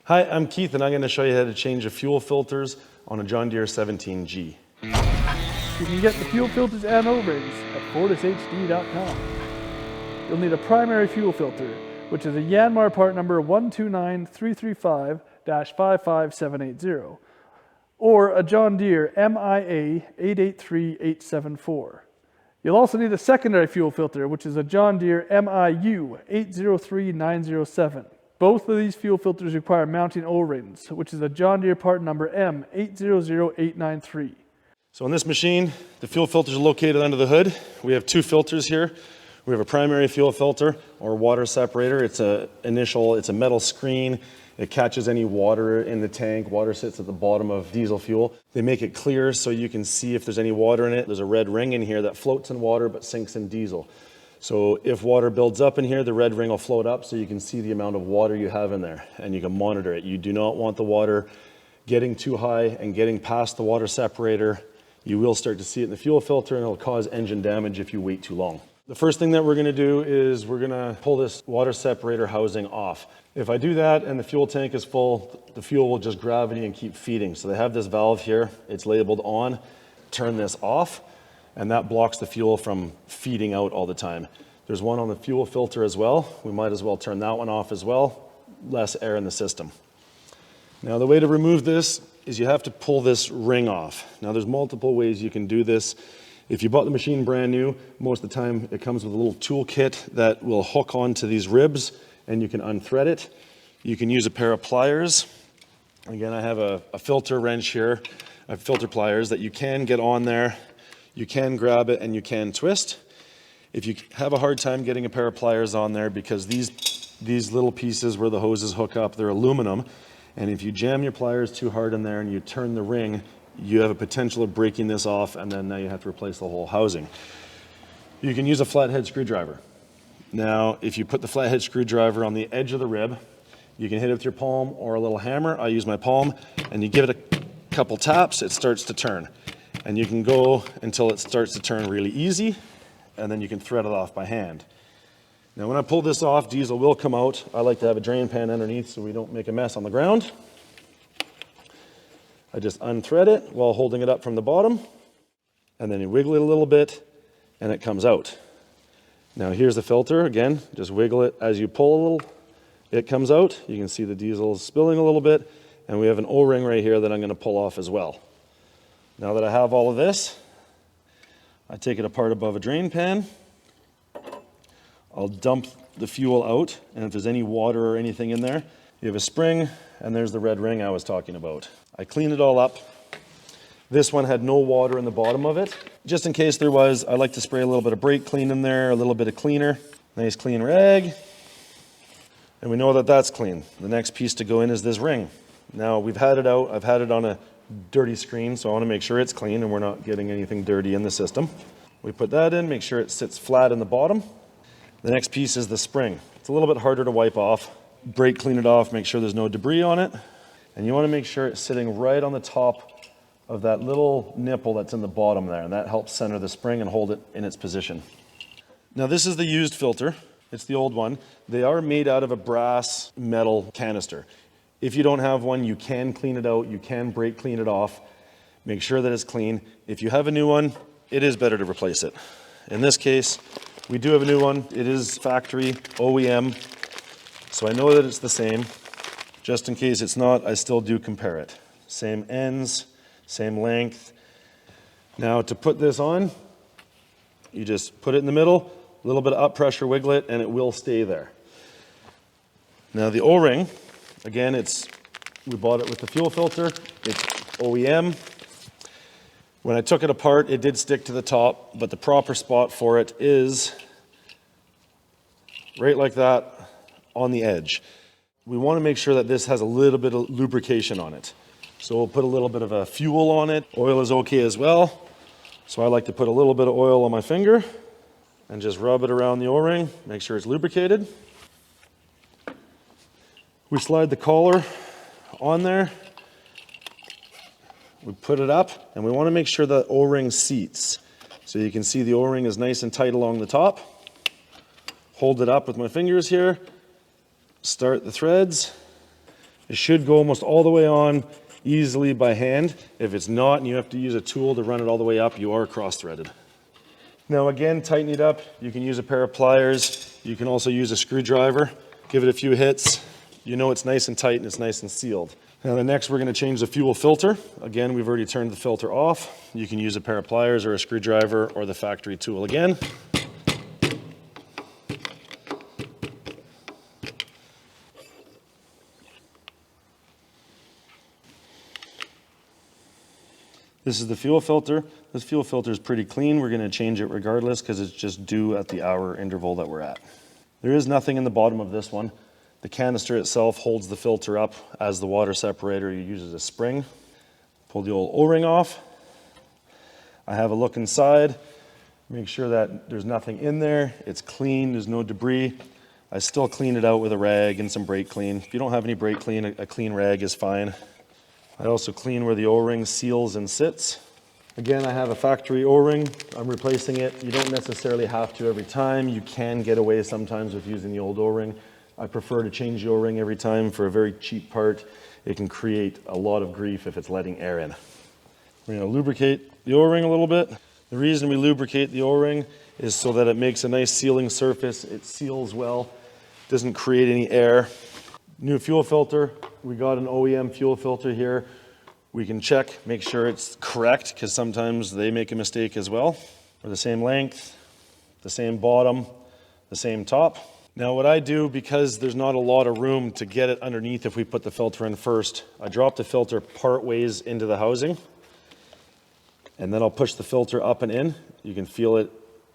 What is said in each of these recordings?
Hi, I'm Keith and I'm going to show you how to change the fuel filters on a John Deere 17G. You can get the fuel filters and O-rings at FortisHD.com. You'll need a primary fuel filter, which is a Yanmar part number 129335-55780, or a John Deere MIA 883874. You'll also need a secondary fuel filter, which is a John Deere MIU 803907. Both of these fuel filters require mounting O-rings, which is a John Deere part number M800893. So on this machine, the fuel filters are located under the hood. We have two filters here. We have a primary fuel filter or water separator. It's a metal screen. It catches any water in the tank. Water sits at the bottom of diesel fuel. They make it clear so you can see if there's any water in it. There's a red ring in here that floats in water but sinks in diesel. So if water builds up in here, the red ring will float up so you can see the amount of water you have in there and you can monitor it. You do not want the water getting too high and getting past the water separator. You will start to see it in the fuel filter and it'll cause engine damage if you wait too long. The first thing that we're going to do is we're going to pull this water separator housing off. If I do that and the fuel tank is full, the fuel will just gravity and keep feeding. So they have this valve here. It's labeled on. Turn this off. And that blocks the fuel from feeding out all the time. There's one on the fuel filter as well. We might as well turn that one off as well. Less air in the system. Now the way to remove this is you have to pull this ring off. Now there's multiple ways you can do this. If you bought the machine brand new, most of the time it comes with a little tool kit that will hook onto these ribs and you can unthread it. You can use a pair of pliers. Again, I have a filter wrench here, filter pliers that you can get on there. You can grab it and you can twist. If you have a hard time getting a pair of pliers on there because these little pieces where the hoses hook up, they're aluminum. And if you jam your pliers too hard in there and you turn the ring, you have a potential of breaking this off and then now you have to replace the whole housing. You can use a flathead screwdriver. Now, if you put the flathead screwdriver on the edge of the rib, you can hit it with your palm or a little hammer. I use my palm and you give it a couple taps, it starts to turn. And you can go until it starts to turn really easy, and then you can thread it off by hand. Now when I pull this off, diesel will come out. I like to have a drain pan underneath so we don't make a mess on the ground. I just unthread it while holding it up from the bottom, and then you wiggle it a little bit, and it comes out. Now here's the filter. Again, just wiggle it as you pull a little. It comes out. You can see the diesel is spilling a little bit, and we have an O-ring right here that I'm going to pull off as well. Now that I have all of this, I take it apart above a drain pan. I'll dump the fuel out, and if there's any water or anything in there, you have a spring, and there's the red ring I was talking about. I clean it all up. This one had no water in the bottom of it. Just in case there was, I like to spray a little bit of brake clean in there, a little bit of cleaner. Nice clean rag. And we know that that's clean. The next piece to go in is this ring. Now we've had it out, I've had it on a dirty screen, so I want to make sure it's clean and we're not getting anything dirty in the system. We put that in, make sure it sits flat in the bottom. The next piece is the spring. It's a little bit harder to wipe off. Brake clean it off, make sure there's no debris on it. And you want to make sure it's sitting right on the top of that little nipple that's in the bottom there, and that helps center the spring and hold it in its position. Now this is the used filter. It's the old one. They are made out of a brass metal canister. If you don't have one, you can clean it out. You can brake clean it off. Make sure that it's clean. If you have a new one, it is better to replace it. In this case, we do have a new one. It is factory OEM, so I know that it's the same. Just in case it's not, I still do compare it. Same ends, same length. Now to put this on, you just put it in the middle, a little bit of up pressure, wiggle it, and it will stay there. Now the O-ring, again, we bought it with the fuel filter. It's OEM. When I took it apart, it did stick to the top, but the proper spot for it is right like that on the edge. We want to make sure that this has a little bit of lubrication on it. So we'll put a little bit of a fuel on it. Oil is okay as well. So I like to put a little bit of oil on my finger and just rub it around the O-ring, make sure it's lubricated. We slide the collar on there. We put it up, and we want to make sure that O-ring seats. So you can see the O-ring is nice and tight along the top. Hold it up with my fingers here. Start the threads. It should go almost all the way on easily by hand. If it's not and you have to use a tool to run it all the way up, you are cross-threaded. Now again, tighten it up. You can use a pair of pliers. You can also use a screwdriver. Give it a few hits. You know it's nice and tight and it's nice and sealed. Now the next we're going to change the fuel filter. Again, we've already turned the filter off. You can use a pair of pliers or a screwdriver or the factory tool again. This is the fuel filter. This fuel filter is pretty clean. We're going to change it regardless because it's just due at the hour interval that we're at. There is nothing in the bottom of this one. The canister itself holds the filter up as the water separator uses a spring. Pull the old O-ring off. I have a look inside. Make sure that there's nothing in there. It's clean, there's no debris. I still clean it out with a rag and some brake clean. If you don't have any brake clean, a clean rag is fine. I also clean where the O-ring seals and sits. Again, I have a factory O-ring. I'm replacing it. You don't necessarily have to every time. You can get away sometimes with using the old O-ring. I prefer to change the O-ring every time for a very cheap part. It can create a lot of grief if it's letting air in. We're going to lubricate the O-ring a little bit. The reason we lubricate the O-ring is so that it makes a nice sealing surface. It seals well, doesn't create any air. New fuel filter. We got an OEM fuel filter here. We can check, make sure it's correct, because sometimes they make a mistake as well. We're the same length, the same bottom, the same top. Now what I do, because there's not a lot of room to get it underneath if we put the filter in first, I drop the filter part ways into the housing, and then I'll push the filter up and in. You can feel it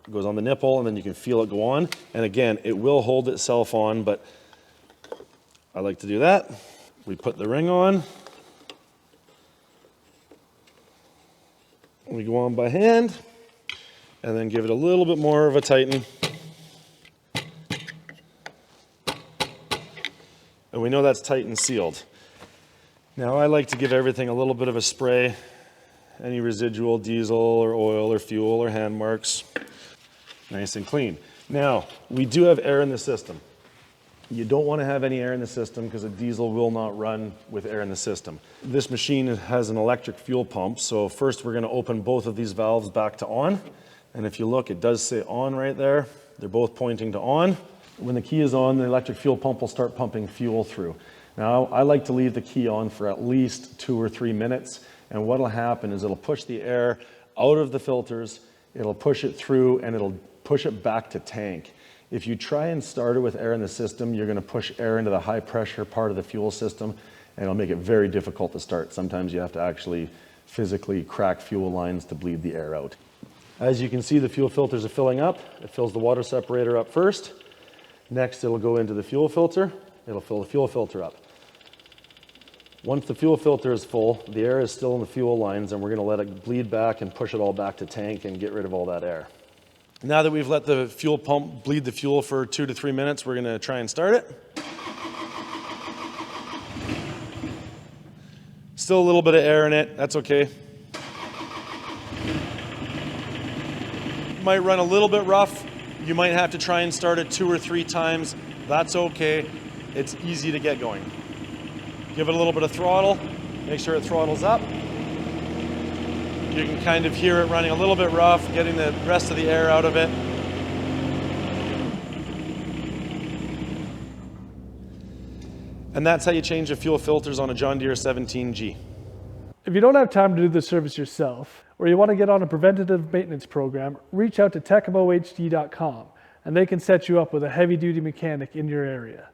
goes on the nipple, and then you can feel it go on. And again, it will hold itself on, but I like to do that. We put the ring on. We go on by hand, and then give it a little bit more of a tighten. And we know that's tight and sealed. Now I like to give everything a little bit of a spray. Any residual diesel or oil or fuel or hand marks. Nice and clean. Now, we do have air in the system. You don't want to have any air in the system because a diesel will not run with air in the system. This machine has an electric fuel pump, so first we're going to open both of these valves back to on. And if you look, it does say on right there. They're both pointing to on. When the key is on, the electric fuel pump will start pumping fuel through. Now, I like to leave the key on for at least 2 or 3 minutes, and what will happen is it'll push the air out of the filters, it'll push it through, and it'll push it back to tank. If you try and start it with air in the system, you're going to push air into the high pressure part of the fuel system, and it'll make it very difficult to start. Sometimes you have to actually physically crack fuel lines to bleed the air out. As you can see, the fuel filters are filling up. It fills the water separator up first. Next, it'll go into the fuel filter. It'll fill the fuel filter up. Once the fuel filter is full, the air is still in the fuel lines, and we're going to let it bleed back and push it all back to tank and get rid of all that air. Now that we've let the fuel pump bleed the fuel for 2 to 3 minutes, we're going to try and start it. Still a little bit of air in it. That's okay. Might run a little bit rough. You might have to try and start it 2 or 3 times. That's okay. It's easy to get going. Give it a little bit of throttle. Make sure it throttles up. You can kind of hear it running a little bit rough, getting the rest of the air out of it. And that's how you change the fuel filters on a John Deere 17G. If you don't have time to do the service yourself, or you want to get on a preventative maintenance program, reach out to TekamoHD.com, and they can set you up with a heavy-duty mechanic in your area.